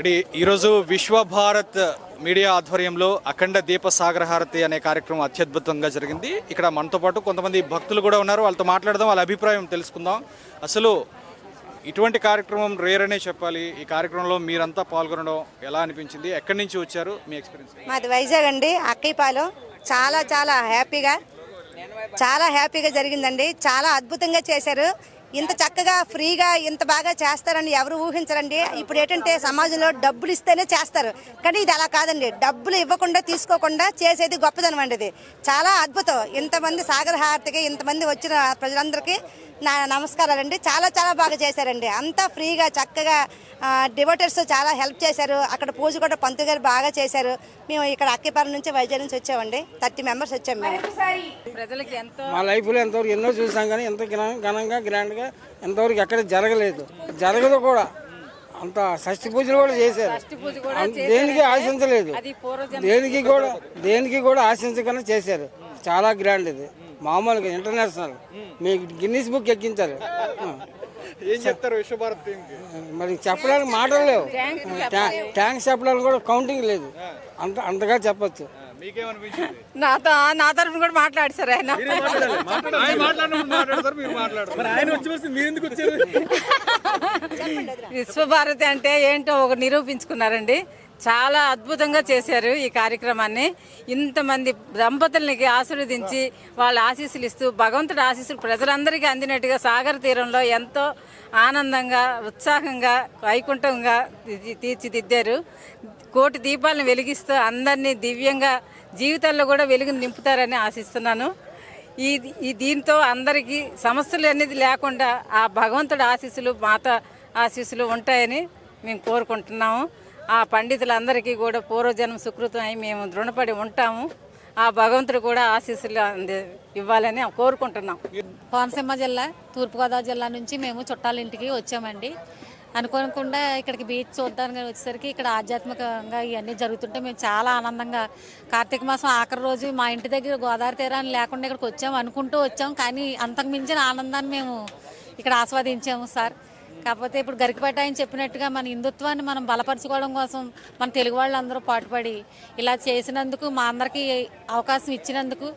Ready ఈరోజు Vishwabharat media ఆధ్వర్యంలో అఖండ దీప సాగర హారతి అనే కార్యక్రమం అత్యద్భుతంగా జరిగింది. ఇక్కడ మనతో పాటు కొంతమంది భక్తులు కూడా ఉన్నారు. వాళ్ళతో మాట్లాడదాం, వాళ్ళ అభిప్రాయం తెలుసుకుందాం. అసలు ఇటువంటి కార్యక్రమం రేర్ అనే చెప్పాలి. ఈ కార్యక్రమంలో మీరంతా పాల్గొనడం ఎలా అనిపించింది? ఎక్కడి నుంచి వచ్చారు? మీ ఎక్స్పీరియన్స్? మాది వైజాగ్ అండి, అక్కయ్యపాలెం. చాలా హ్యాపీగా జరిగిందండి. చాలా అద్భుతంగా చేశారు. ఇంత చక్కగా ఫ్రీగా ఇంత బాగా చేస్తారని ఎవరు ఊహించరండి. ఇప్పుడు ఏంటంటే సమాజంలో డబ్బులు ఇస్తేనే చేస్తారు, కానీ ఇది అలా కాదండి. డబ్బులు ఇవ్వకుండా తీసుకోకుండా చేసేది గొప్పదనం అండి. ఇది చాలా అద్భుతం. ఇంతమంది సాగర హారతికి ఇంతమంది వచ్చిన ప్రజలందరికీ నా నమస్కారాలండి. చాలా బాగా చేశారండి. అంతా ఫ్రీగా చక్కగా డివోటర్స్ చాలా హెల్ప్ చేశారు. అక్కడ పూజ కూడా పంతులు గారు బాగా చేశారు. మేము ఇక్కడ అక్కయ్యపాలెం నుంచి వైజాగ్ నుంచి వచ్చామండి. 30 మెంబర్స్ వచ్చాము మేము. ప్రజలకి ఎంతో మా లైఫ్లో ఎంతవరకు ఎన్నో చూసాం, కానీ ఎంత ఘనంగా గ్రాండ్గా ఎంతవరకు ఎక్కడ జరగదు కూడా. అంత షష్ఠి పూజలు కూడా చేశారు. దేనికి ఆశించలేదు, దేనికి కూడా ఆశించకుండా చేశారు. చాలా గ్రాండ్ ఇది, మామూలుగా ఇంటర్నేషనల్. మీకు గిన్నీస్ బుక్ ఎక్కించారు. ఏం చెప్తారు విశ్వభారత్ టీంకి? మరి చెప్పడానికి మాటలు లేవు. థ్యాంక్స్ చెప్పడానికి కూడా కౌంటింగ్ లేదు. అంతగా చెప్పచ్చు. నా తరఫున కూడా మాట్లాడు సార్ ఆయన. విశ్వభారతి అంటే ఏంటో ఒక నిరూపించుకున్నారండి. చాలా అద్భుతంగా చేశారు ఈ కార్యక్రమాన్ని. ఇంతమంది దంపతులకి ఆశీర్వదించి వాళ్ళ ఆశీస్సులు ఇస్తూ భగవంతుడి ఆశీస్సులు ప్రజలందరికీ అందినట్టుగా సాగర తీరంలో ఎంతో ఆనందంగా ఉత్సాహంగా వైకుంఠంగా తీర్చిదిద్దారు. కోటి దీపాలను వెలిగిస్తూ అందరినీ దివ్యంగా జీవితాల్లో కూడా వెలుగును నింపుతారని ఆశిస్తున్నాను. దీంతో అందరికీ సమస్యలు అనేది లేకుండా ఆ భగవంతుడి ఆశీస్సులు మాత ఆశీస్సులు ఉంటాయని మేము కోరుకుంటున్నాము. ఆ పండితులందరికీ కూడా పూర్వజన్మ సుకృతం అయి మేము రుణపడి ఉంటాము. ఆ భగవంతుడు కూడా ఆశీస్సులు ఇవ్వాలని కోరుకుంటున్నాం. కోనసీమ జిల్లా, తూర్పుగోదావరి జిల్లా నుంచి మేము చుట్టాల ఇంటికి వచ్చామండి. అనుకోకుండా ఇక్కడికి బీచ్ చూడడానికి వచ్చేసరికి ఇక్కడ ఆధ్యాత్మికంగా ఇవన్నీ జరుగుతుంటే మేము చాలా ఆనందంగా, కార్తీక మాసం ఆఖరి రోజు మా ఇంటి దగ్గర గోదావరి తీరాన్ని లేకుండా ఇక్కడికి వచ్చాము అనుకుంటూ వచ్చాము. కానీ అంతకు మించిన ఆనందాన్ని మేము ఇక్కడ ఆస్వాదించాము సార్. కాకపోతే ఇప్పుడు గరికపేట ఆయన చెప్పినట్టుగా మన హిందుత్వాన్ని మనం బలపరచుకోవడం కోసం మన తెలుగు వాళ్ళందరూ పాటుపడి ఇలా చేసినందుకు, మా అందరికీ అవకాశం ఇచ్చినందుకు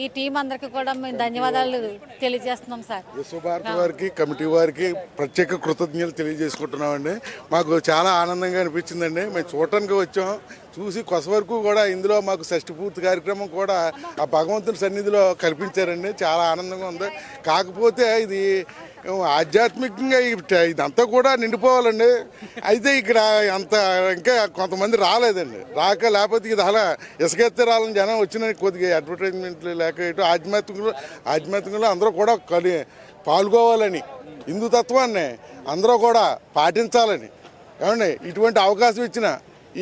ఈ టీం అందరికీ కూడా మేము ధన్యవాదాలు తెలియజేస్తున్నాం సార్. విశ్వభారతి వారికి, కమిటీ వారికి ప్రత్యేక కృతజ్ఞతలు తెలియజేసుకుంటున్నామండి. మాకు చాలా ఆనందంగా అనిపించిందండి. మేము చూడటానికి వచ్చాం, చూసి కొస వరకు కూడా ఇందులో మాకు షష్ఠి పూర్తి కార్యక్రమం కూడా ఆ భగవంతుని సన్నిధిలో కల్పించారండి. చాలా ఆనందంగా ఉంది. కాకపోతే ఇది ఆధ్యాత్మికంగా ఇదంతా కూడా నిండిపోవాలండి. అయితే ఇక్కడ అంత ఇంకా కొంతమంది రాలేదండి. లేకపోతే ఇది అలా ఇసుకెత్తే రాలని జనం వచ్చిన కొద్దిగా అడ్వర్టైజ్మెంట్లు లేక ఇటు ఆధ్యాత్మికంలో అందరూ కూడా పాల్గొవాలని, హిందూ తత్వాన్ని అందరూ కూడా పాటించాలని ఏమండి ఇటువంటి అవకాశం ఇచ్చిన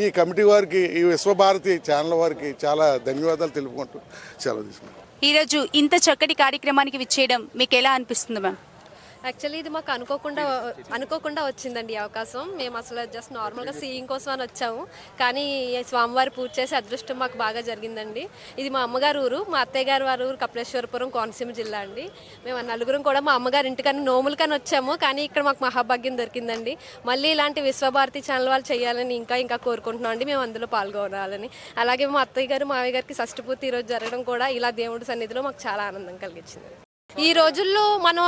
ఈ కమిటీ వారికి, ఈ విశ్వభారతి ఛానల్ వారికి చాలా ధన్యవాదాలు తెలుపుకుంటూ సెలవు తీసుకుంటాం. ఈరోజు ఇంత చక్కటి కార్యక్రమానికి విచ్చేయడం మీకు ఎలా అనిపిస్తుంది మ్యామ్? యాక్చువల్లీ ఇది మాకు అనుకోకుండా వచ్చిందండి ఈ అవకాశం. మేము అసలు జస్ట్ నార్మల్గా సీయింగ్ కోసం అని వచ్చాము, కానీ స్వామివారి పూజ చేసే అదృష్టం మాకు బాగా జరిగిందండి. ఇది మా అమ్మగారు ఊరు, మా అత్తయ్య గారు వారి ఊరు కపిలేశ్వరపురం, కోనసీమ జిల్లా అండి. మేము నలుగురం కూడా మా అమ్మగారి ఇంటికని నోములకని వచ్చాము, కానీ ఇక్కడ మాకు మహాభాగ్యం దొరికిందండి. మళ్ళీ ఇలాంటి విశ్వభారతి ఛానల్ వాళ్ళు చేయాలని ఇంకా కోరుకుంటున్నాం అండి. మేము అందులో పాల్గొనాలని. అలాగే మా అత్తయ్య గారు, మావయ్య గారికి షష్ఠపూర్తి ఈరోజు జరగడం కూడా ఇలా దేవుడి సన్నిధిలో మాకు చాలా ఆనందం కలిగించింది. ఈ రోజుల్లో మనం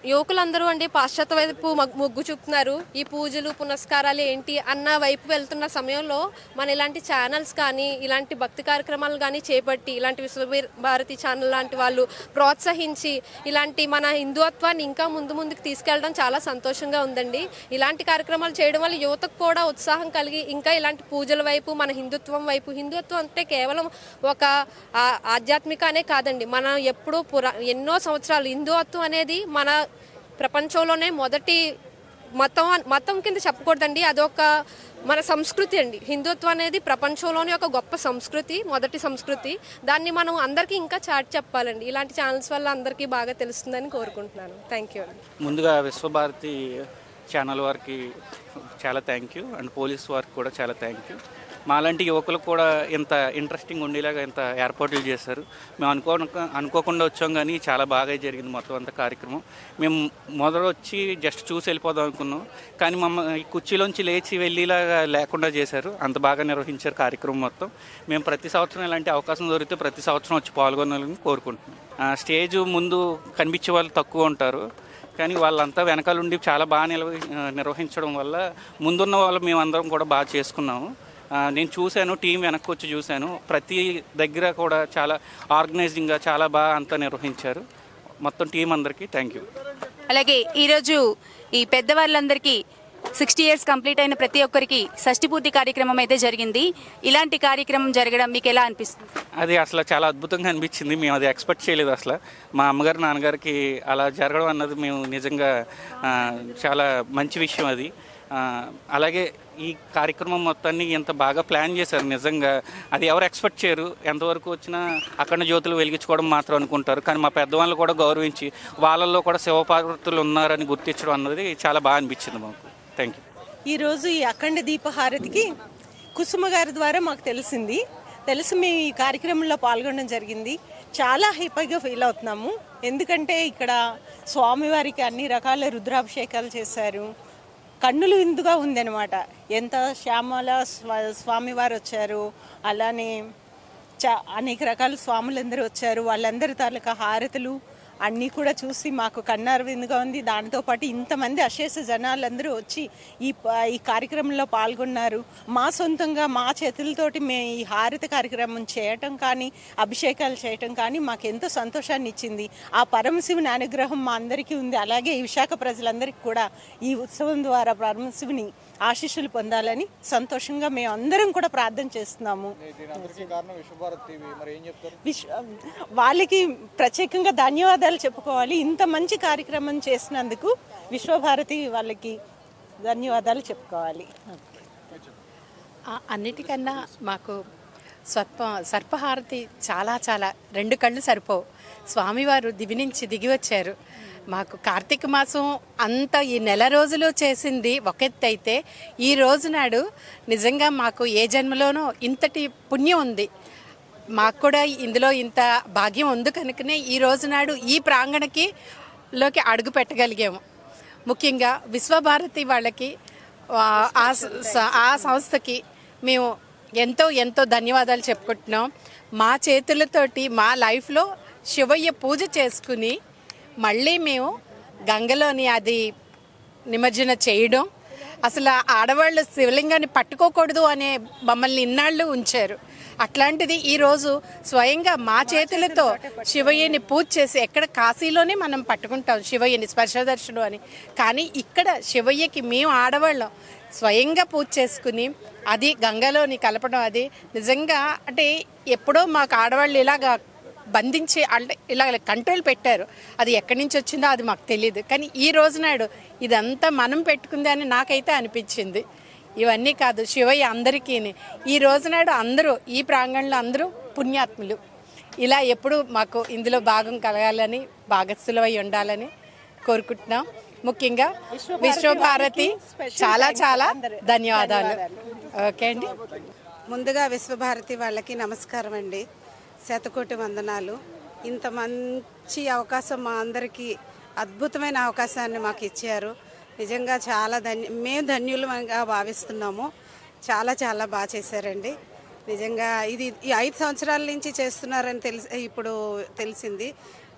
యువకులందరూ అండి పాశ్చాత్య వైపు మొగ్గు చూపుతున్నారు. ఈ పూజలు పునస్కారాలు ఏంటి అన్న వైపు వెళ్తున్న సమయంలో మన ఇలాంటి ఛానల్స్ కానీ, ఇలాంటి భక్తి కార్యక్రమాలు కానీ చేపట్టి, ఇలాంటి విశ్వభారతి ఛానల్ లాంటి వాళ్ళు ప్రోత్సహించి ఇలాంటి మన హిందుత్వాన్ని ఇంకా ముందుకు తీసుకెళ్ళడం చాలా సంతోషంగా ఉందండి. ఇలాంటి కార్యక్రమాలు చేయడం వల్ల యువతకు కూడా ఉత్సాహం కలిగి ఇంకా ఇలాంటి పూజల వైపు, మన హిందుత్వం వైపు, హిందుత్వం అంటే కేవలం ఒక ఆధ్యాత్మికనే కాదండి, మనం ఎప్పుడూ ఎన్నో సంవత్సరాలు హిందుత్వం అనేది మన ప్రపంచంలోనే మొదటి మతం కింద చెప్పకూడదండి, అదొక మన సంస్కృతి అండి. హిందుత్వం అనేది ప్రపంచంలోనే ఒక గొప్ప సంస్కృతి, మొదటి సంస్కృతి. దాన్ని మనం అందరికీ ఇంకా చాటి చెప్పాలండి. ఇలాంటి ఛానల్స్ వల్ల అందరికీ బాగా తెలుస్తుందని కోరుకుంటున్నాను. థ్యాంక్ యూ అండి. ముందుగా విశ్వభారతి ఛానల్ వారికి చాలా థ్యాంక్ యూ, అండ్ పోలీస్ వారికి కూడా చాలా థ్యాంక్ యూ. మాలాంటి యువకులకు కూడా ఇంత ఇంట్రెస్టింగ్ ఉండేలాగా ఇంత ఏర్పాట్లు చేశారు. మేము అనుకోకుండా వచ్చాం, కానీ చాలా బాగా జరిగింది మొత్తం అంత కార్యక్రమం. మేము మొదలు వచ్చి జస్ట్ చూసి వెళ్ళిపోదాం అనుకున్నాం, కానీ మమ్మల్ని కుర్చీలోంచి లేచి వెళ్ళేలాగా లేకుండా చేశారు. అంత బాగా నిర్వహించారు కార్యక్రమం మొత్తం. మేము ప్రతి సంవత్సరం ఇలాంటి అవకాశం దొరికితే ప్రతి సంవత్సరం వచ్చి పాల్గొనాలని కోరుకుంటున్నాం. స్టేజ్ ముందు కనిపించే వాళ్ళు తక్కువ ఉంటారు, కానీ వాళ్ళంతా వెనకాలండి చాలా బాగా నిర్వహించడం వల్ల ముందున్న వాళ్ళు మేమందరం కూడా బాగా చేసుకున్నాము. నేను చూశాను, టీం వెనక్కి వచ్చి చూశాను, ప్రతి దగ్గర కూడా చాలా ఆర్గనైజింగ్గా చాలా బాగా అంతా నిర్వహించారు. మొత్తం టీం అందరికీ థ్యాంక్ యూ. అలాగే ఈరోజు ఈ పెద్దవాళ్ళందరికీ 60 years కంప్లీట్ అయిన ప్రతి ఒక్కరికి షష్ఠి పూర్తి కార్యక్రమం అయితే జరిగింది. ఇలాంటి కార్యక్రమం జరగడం మీకు ఎలా అనిపిస్తుంది? అది అసలు చాలా అద్భుతంగా అనిపించింది. మేము అది ఎక్స్పెక్ట్ చేయలేదు అసలు. మా అమ్మగారు నాన్నగారికి అలా జరగడం అన్నది మేము నిజంగా చాలా మంచి విషయం అది. అలాగే ఈ కార్యక్రమం మొత్తాన్ని ఎంత బాగా ప్లాన్ చేశారు నిజంగా. అది ఎవరు ఎక్స్పెక్ట్ చేయరు. ఎంతవరకు వచ్చినా అక్కడ జ్యోతులు వెలిగించుకోవడం మాత్రం అనుకుంటారు, కానీ మా పెద్దవాళ్ళు కూడా గౌరవించి వాళ్ళల్లో కూడా శివపార్వతులు ఉన్నారని గుర్తించడం అన్నది చాలా బాగా అనిపించింది మాకు. Thank you. ఈరోజు ఈ అఖండ దీపహారతికి కుసుమ గారి ద్వారా మాకు తెలిసి మేము ఈ కార్యక్రమంలో పాల్గొనడం జరిగింది. చాలా హ్యాపీగా ఫీల్ అవుతున్నాము, ఎందుకంటే ఇక్కడ స్వామివారికి అన్ని రకాల రుద్రాభిషేకాలు చేశారు. కన్నులు విందుగా ఉందన్నమాట. ఎంత శ్యామల స్వామివారు వచ్చారు, అలానే అనేక రకాల స్వాములందరూ వచ్చారు. వాళ్ళందరి తాలూకా హారతులు అన్నీ కూడా చూసి మాకు కన్నారు విందుగా ఉంది. దాంతోపాటు ఇంతమంది అశేష జనాలందరూ వచ్చి ఈ కార్యక్రమంలో పాల్గొన్నారు. మా సొంతంగా మా చేతులతోటి మేము ఈ హారతి కార్యక్రమం చేయటం కానీ అభిషేకాలు చేయటం కానీ మాకు ఎంతో సంతోషాన్ని ఇచ్చింది. ఆ పరమశివుని అనుగ్రహం మా అందరికీ ఉంది. అలాగే ఈ విశాఖ ప్రజలందరికీ కూడా ఈ ఉత్సవం ద్వారా పరమశివుని ఆశీస్సులు పొందాలని సంతోషంగా మేము అందరం కూడా ప్రార్థన చేస్తున్నాము. వాళ్ళకి ప్రత్యేకంగా ధన్యవాదాలు చెప్పుకోవాలి. ఇంత మంచి కార్యక్రమం చేసినందుకు విశ్వభారతి వాళ్ళకి ధన్యవాదాలు చెప్పుకోవాలి. అన్నిటికన్నా మాకు సర్పహారతి చాలా చాలా 2 కళ్ళు సరిపోవు. స్వామివారు దివి నుంచి దిగి వచ్చారు. మాకు కార్తీక మాసం అంతా ఈ నెల రోజులు చేసింది ఒక ఎత్తు అయితే, ఈ రోజు నాడు నిజంగా మాకు ఏ జన్మలోనో ఇంతటి పుణ్యం ఉంది. మాకు కూడా ఇందులో ఇంత భాగ్యం ఉంది కనుకనే ఈ రోజు నాడు ఈ ప్రాంగణలోకి అడుగు పెట్టగలిగాము. ముఖ్యంగా విశ్వభారతి వాళ్ళకి ఆ సంస్థకి మేము ఎంతో ఎంతో ధన్యవాదాలు చెప్పుకుంటున్నాం. మా చేతులతోటి మా లైఫ్లో శివయ్య పూజ చేసుకుని మళ్ళీ మేము గంగలోని అది నిమజ్జన చేయడం, అసలు ఆడవాళ్ళు శివలింగాన్ని పట్టుకోకూడదు అనే మమ్మల్ని ఇన్నాళ్ళు ఉంచారు. అట్లాంటిది ఈరోజు స్వయంగా మా చేతులతో శివయ్యని పూజ చేసి, ఎక్కడ కాశీలోనే మనం పట్టుకుంటాం శివయ్యని స్పర్శదర్శనం అని, కానీ ఇక్కడ శివయ్యకి మేము ఆడవాళ్ళం స్వయంగా పూజ చేసుకుని అది గంగలోని కలపడం, అది నిజంగా అంటే ఎప్పుడో మాకు ఆడవాళ్ళు ఇలాగా బంధించి అంటే ఇలా కంట్రోల్ పెట్టారు. అది ఎక్కడి నుంచి వచ్చిందో అది మాకు తెలియదు, కానీ ఈ రోజు నాడు ఇదంతా మనం పెట్టుకుంది అని నాకైతే అనిపించింది. ఇవన్నీ కాదు, శివయ్య అందరికీ ఈ రోజునాడు అందరూ ఈ ప్రాంగణంలో అందరూ పుణ్యాత్ములు. ఇలా ఎప్పుడు మాకు ఇందులో భాగం కలగాలని, భాగస్థులమై ఉండాలని కోరుకుంటున్నాం. ముఖ్యంగా విశ్వభారతి చాలా చాలా ధన్యవాదాలు. ఓకే అండి. ముందుగా విశ్వభారతి వాళ్ళకి నమస్కారం అండి, శతకోటి వందనాలు. ఇంత మంచి అవకాశం మా అందరికీ అద్భుతమైన అవకాశాన్ని మాకు ఇచ్చారు. నిజంగా చాలా మేము ధన్యులుగా భావిస్తున్నాము. చాలా చాలా బాగా చేశారండి. నిజంగా ఇది ఈ 5 సంవత్సరాల నుంచి చేస్తున్నారని ఇప్పుడు తెలిసింది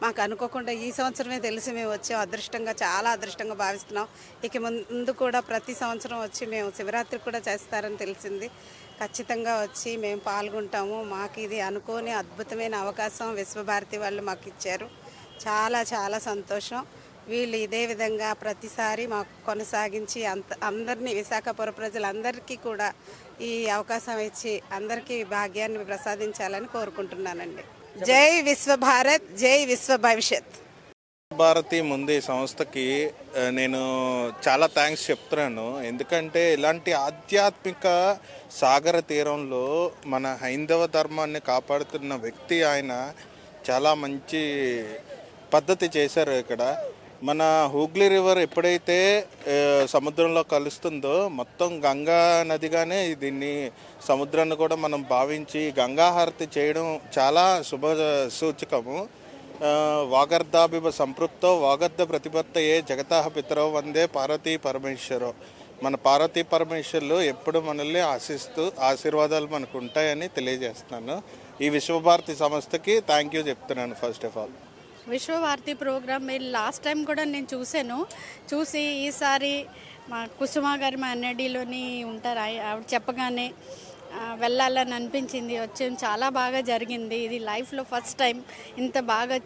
మాకు. అనుకోకుండా ఈ సంవత్సరమే తెలిసి మేము వచ్చాం. చాలా అదృష్టంగా భావిస్తున్నాం. ఇక ముందు కూడా ప్రతి సంవత్సరం వచ్చి మేము శివరాత్రి కూడా చేస్తారని తెలిసింది. ఖచ్చితంగా వచ్చి మేము పాల్గొంటాము. మాకు ఇది అనుకోని అద్భుతమైన అవకాశం విశ్వభారతి వాళ్ళు మాకు ఇచ్చారు. చాలా చాలా సంతోషం. వీళ్ళు ఇదే విధంగా ప్రతిసారి మాకు కొనసాగించి అందరినీ విశాఖపుర ప్రజలందరికీ కూడా ఈ అవకాశం ఇచ్చి అందరికీ భాగ్యాన్ని ప్రసాదించాలని కోరుకుంటున్నానండి. జై విశ్వభారత్, జై విశ్వ భవిష్యత్. భారతి ముందు సంస్థకి నేను చాలా థ్యాంక్స్ చెప్తున్నాను. ఎందుకంటే ఇలాంటి ఆధ్యాత్మిక సాగర తీరంలో మన హైందవ ధర్మాన్ని కాపాడుతున్న వ్యక్తి ఆయన. చాలా మంచి పద్ధతి చేశారు ఇక్కడ. మన హూగ్లీ రివర్ ఎప్పుడైతే సముద్రంలో కలుస్తుందో మొత్తం గంగా నదిగానే దీన్ని సముద్రాన్ని కూడా మనం భావించి గంగాహారతి చేయడం చాలా శుభ సూచకము. వాగర్ధాభివ సంపృప్తో వాగర్ధ ప్రతిపత్తయే జగతాహ పితరో వందే పార్వతీ పరమేశ్వరో. మన పార్వతీ పరమేశ్వరులు ఎప్పుడు మనల్ని ఆశిస్తూ ఆశీర్వాదాలు మనకు ఉంటాయని తెలియజేస్తున్నాను. ఈ విశ్వభారతి సంస్థకి థ్యాంక్ యూ చెప్తున్నాను first of all. Vishwabharati programme మీరు లాస్ట్ టైం కూడా నేను చూసి ఈసారి మా కుసుమ గారు మా ఎన్ఐడిలోని ఉంటారు, ఆవిడ చెప్పగానే వెళ్ళాలని అనిపించింది. వచ్చాం, చాలా బాగా జరిగింది. ఇది లైఫ్లో ఫస్ట్ టైం ఇంత బాగా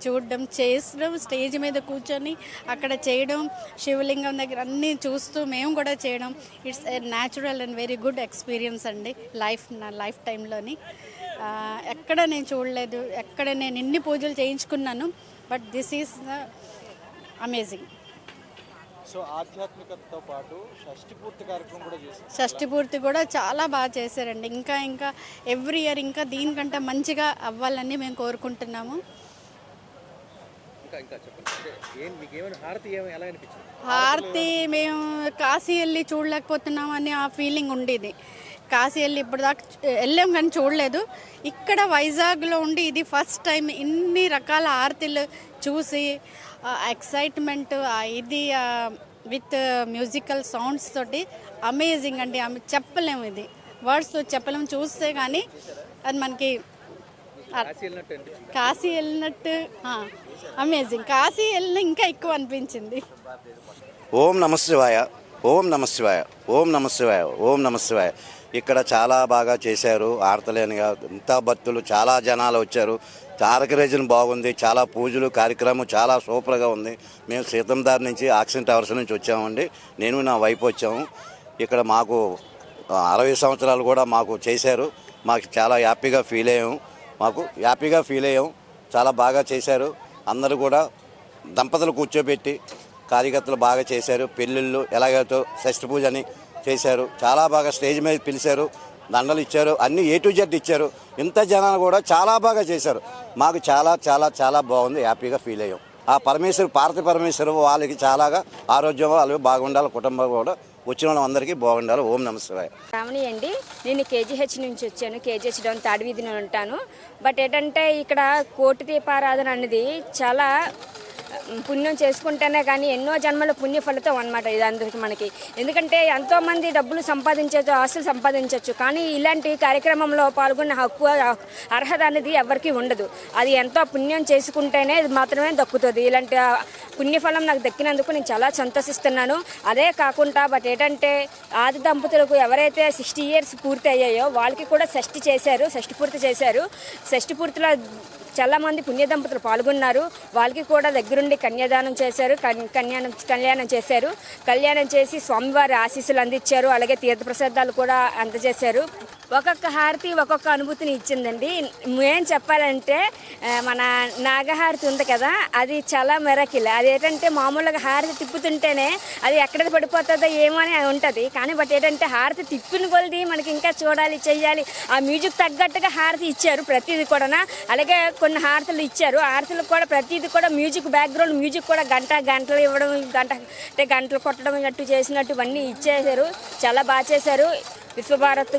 చూడడం, చేయడం, స్టేజ్ మీద కూర్చొని అక్కడ చేయడం, శివలింగం దగ్గర అన్నీ చూస్తూ మేము కూడా చేయడం, it's a natural and very good experience అండి నా లైఫ్ టైంలోని. ఎక్కడ నేను చూడలేదు, ఎక్కడ నేను ఇన్ని పూజలు చేయించుకున్నాను, but this is amazing. So ఆధ్యాత్మికతతో పాటు షష్ఠి పూర్తి కార్యక్రమం కూడా చేశారు. షష్ఠి పూర్తి కూడా చాలా బాగా చేశారండి. ఇంకా ఎవ్రీ ఇయర్ ఇంకా దీనికంటే మంచిగా అవ్వాలని మేము కోరుకుంటున్నాము. హారతి మేము కాశీ వెళ్ళి చూడలేకపోతున్నామని ఆ ఫీలింగ్ ఉండేది. కాశీ వెళ్ళి ఇప్పుడు దాకా వెళ్ళాం కానీ చూడలేదు. ఇక్కడ వైజాగ్లో ఉండి ఇది ఫస్ట్ టైం ఇన్ని రకాల హారతిలు చూసి ఎక్సైట్మెంట్, ఇది విత్ మ్యూజికల్ సౌండ్స్ తోటి అమేజింగ్ అండి. చెప్పలేము, ఇది వర్డ్స్తో చెప్పలేము, చూస్తే కానీ అది మనకి కాశీ వెళ్ళినట్టు అమేజింగ్. కాశీ వెళ్ళిన ఇంకా ఎక్కువ అనిపించింది. ఓం నమ శివాయ, ఓం నమ శివాయ, ఓం నమ శివాయ, ఓం నమ శివాయ. ఇక్కడ చాలా బాగా చేశారు. ఆడతలేనిగా ఇంత భక్తులు, చాలా జనాలు వచ్చారు. ఆర్గనైజేషన్ బాగుంది. చాలా పూజలు కార్యక్రమం చాలా సూపర్గా ఉంది. మేము సీతందార్ నుంచి ఆక్సిజన్ టవర్స్ నుంచి వచ్చామండి. నేను నా వైపు వచ్చాము. ఇక్కడ మాకు 60 సంవత్సరాలు కూడా మాకు చేశారు. మాకు చాలా హ్యాపీగా ఫీల్ అయ్యాం. చాలా బాగా చేశారు. అందరూ కూడా దంపతులు కూర్చోబెట్టి కార్యకర్తలు బాగా చేశారు. పెళ్ళిళ్ళు ఎలాగైతే షష్ఠి పూజ అని చేశారు. చాలా బాగా స్టేజ్ మీద పిలిచారు, దండలు ఇచ్చారు, అన్నీ A to Z ఇచ్చారు. ఇంత జనాలు కూడా చాలా బాగా చేశారు. మాకు చాలా చాలా చాలా బాగుంది, హ్యాపీగా ఫీల్ అయ్యాం. ఆ పార్వతీ పరమేశ్వరు వాళ్ళకి చాలాగా ఆరోగ్యం వాళ్ళు బాగుండాలి, కుటుంబం కూడా వచ్చిన వాళ్ళందరికీ బాగుండాలి. ఓం నమ శివాయ. రామణి అండి, నేను KGH నుంచి వచ్చాను. KGH డౌన్ తాడివీధిలో ఉంటాను. బట్ ఏంటంటే ఇక్కడ కోటి దీపారాధన అనేది చాలా పుణ్యం చేసుకుంటేనే కానీ ఎన్నో జన్మల పుణ్య ఫలితం అనమాట ఇది అందరికి మనకి. ఎందుకంటే ఎంతోమంది డబ్బులు సంపాదించవచ్చు, ఆస్తులు సంపాదించవచ్చు, కానీ ఇలాంటి కార్యక్రమంలో పాల్గొన్న హక్కు అర్హత అనేది ఎవరికి ఉండదు. అది ఎంతో పుణ్యం చేసుకుంటేనే మాత్రమే దక్కుతుంది. ఇలాంటి పుణ్యఫలం నాకు దక్కినందుకు నేను చాలా సంతోషిస్తున్నాను. అదే కాకుండా బట్ ఏంటంటే ఆది దంపతులకు ఎవరైతే 60 years పూర్తి అయ్యాయో వాళ్ళకి కూడా షష్ఠి పూర్తి చేశారు. షష్ఠి పూర్తిలో చాలామంది పుణ్య దంపతులు పాల్గొన్నారు. వాళ్ళకి కూడా దగ్గరుండి కన్యాదానం చేశారు, కళ్యాణం చేసి స్వామివారి ఆశీస్సులు అందించారు. అలాగే తీర్థప్రసాదాలు కూడా అందజేశారు. ఒక్కొక్క హారతి ఒక్కొక్క అనుభూతిని ఇచ్చిందండి. ఏం చెప్పాలంటే మన నాగహారతి ఉంది కదా, అది చాలా మెరకిల్. అది ఏంటంటే మామూలుగా హారతి తిప్పుతుంటేనే అది ఎక్కడ పడిపోతుందో ఏమో అని ఉంటుంది. కానీ బట్ ఏంటంటే హారతి తిప్పిన కొలది మనకి ఇంకా చూడాలి, చెయ్యాలి. ఆ మ్యూజిక్ తగ్గట్టుగా హారతి ఇచ్చారు ప్రతిదీ కూడా. అలాగే కొన్ని హారతులు ఇచ్చారు. హారతులు కూడా ప్రతిదీ కూడా మ్యూజిక్, బ్యాక్గ్రౌండ్ మ్యూజిక్ కూడా గంటలు ఇవ్వడం, గంటలు కొట్టడం అట్టు చేసినట్టు ఇవన్నీ ఇచ్చేసారు. చాలా బాగా చేశారు. విశ్వభారత్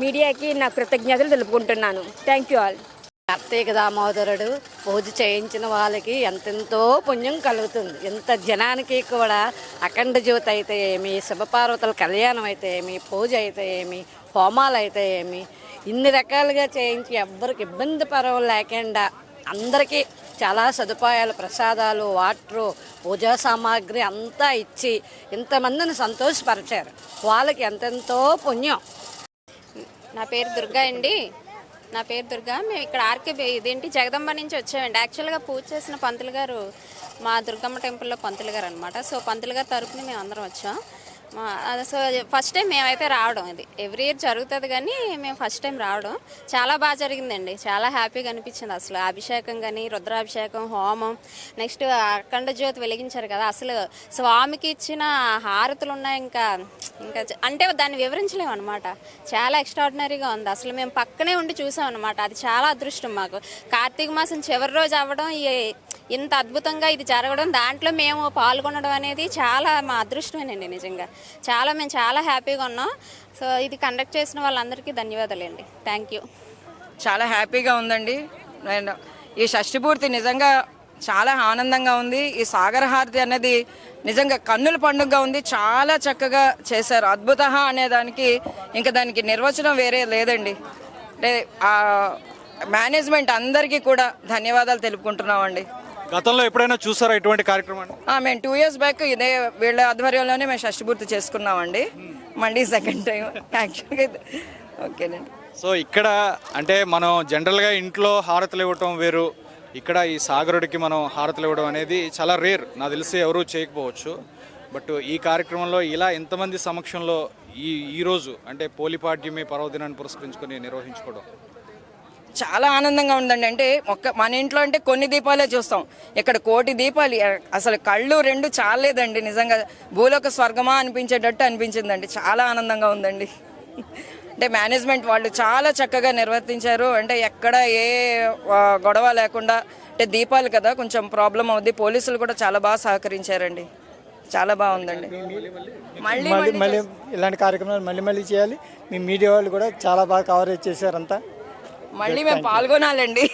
మీడియాకి నా కృతజ్ఞతలు తెలుపుకుంటున్నాను. Thank you all. కార్తీక దామోదరుడు పూజ చేయించిన వాళ్ళకి ఎంతెంతో పుణ్యం కలుగుతుంది. ఎంత జనానికి కూడా అఖండ జ్యోతి అయితే ఏమి, శివపార్వతుల కళ్యాణం అయితే ఏమి, పూజ అయితే ఏమి, హోమాలు అయితే ఏమి, ఇన్ని రకాలుగా చేయించి ఎవ్వరికి ఇబ్బంది లేకుండా అందరికీ చాలా సదుపాయాలు, ప్రసాదాలు, వాటరు, పూజా సామాగ్రి అంతా ఇచ్చి ఇంతమందిని సంతోషపరిచారు. వాళ్ళకి ఎంతెంతో పుణ్యం. నా పేరు దుర్గా అండి. మేము ఇక్కడ జగదంబ నుంచి వచ్చామండి. యాక్చువల్గా పూజ చేసిన పంతులు గారు మా దుర్గమ్మ టెంపుల్లో పంతులు గారు అనమాట. సో పంతులు గారి తరపున మేము అందరం వచ్చాం. సో ఫస్ట్ టైం మేమైతే రావడం, ఇది ఎవ్రీ ఇయర్ జరుగుతుంది కానీ మేము ఫస్ట్ టైం రావడం చాలా బాగా జరిగిందండి. చాలా హ్యాపీగా అనిపించింది. అసలు అభిషేకం కానీ, రుద్రాభిషేకం, హోమం, నెక్స్ట్ అఖండ జ్యోతి వెలిగించారు కదా, అసలు స్వామికి ఇచ్చిన హారతులు ఉన్నాయి. ఇంకా అంటే దాన్ని వివరించలేము అనమాట. చాలా ఎక్స్ట్రాడినరీగా ఉంది. అసలు మేము పక్కనే ఉండి చూసాం అనమాట. అది చాలా అదృష్టం మాకు. కార్తీక మాసం చివరి రోజు అవ్వడం, ఇంత అద్భుతంగా ఇది జరగడం, దాంట్లో మేము పాల్గొనడం అనేది చాలా మా అదృష్టమేనండి. నిజంగా మేము చాలా హ్యాపీగా ఉన్నాం. సో ఇది కండక్ట్ చేసిన వాళ్ళందరికీ ధన్యవాదాలండి. Thank you. చాలా హ్యాపీగా ఉందండి. నేను ఈ షష్ఠిపూర్తి నిజంగా చాలా ఆనందంగా ఉంది. ఈ సాగర హారతి అనేది నిజంగా కన్నుల పండుగగా ఉంది. చాలా చక్కగా చేశారు. అద్భుత అనే దానికి ఇంకా దానికి నిర్వచనం వేరే లేదండి. అంటే మేనేజ్మెంట్ అందరికీ కూడా ధన్యవాదాలు తెలుపుకుంటున్నామండి. గతంలో ఎప్పుడైనా చూసారా ఇటువంటి కార్యక్రమాన్ని? మేము 2 years బ్యాక్ ఇదే వీళ్ళ ఆధ్వర్యంలోనే మేము షష్ఠిపూర్తి చేసుకున్నామండి. మళ్ళీ సెకండ్ టైం యాక్చువల్గా. ఓకేనండి. సో ఇక్కడ అంటే మనం జనరల్గా ఇంట్లో హారతులు ఇవ్వటం వేరు, ఇక్కడ ఈ సాగరుడికి మనం హారతులు ఇవ్వడం అనేది చాలా రేర్. నాకు తెలిసి ఎవరూ చేయకపోవచ్చు. బట్ ఈ కార్యక్రమంలో ఇలా ఎంతమంది సమక్షంలో ఈరోజు అంటే పోలిపాడ్యమి పర్వదినాన్ని పురస్కరించుకొని నిర్వహించుకోవడం చాలా ఆనందంగా ఉందండి. అంటే మన ఇంట్లో అంటే కొన్ని దీపాలే చూస్తాం, ఇక్కడ కోటి దీపాలు. అసలు కళ్ళు 2 చాలేదండి. నిజంగా భూలోక స్వర్గమా అనిపించేటట్టు అనిపించిందండి. చాలా ఆనందంగా ఉందండి. అంటే మేనేజ్మెంట్ వాళ్ళు చాలా చక్కగా నిర్వర్తించారు. అంటే ఎక్కడ ఏ గొడవ లేకుండా, అంటే దీపాలు కదా కొంచెం ప్రాబ్లం అవుద్ది. పోలీసులు కూడా చాలా బాగా సహకరించారండి. చాలా బాగుందండి. మళ్ళీ ఇలాంటి కార్యక్రమాలు మళ్ళీ చేయాలి. మీ మీడియా వాళ్ళు కూడా చాలా బాగా కవరేజ్ చేశారంతా. మళ్ళీ మేము పాల్గొనాలండి.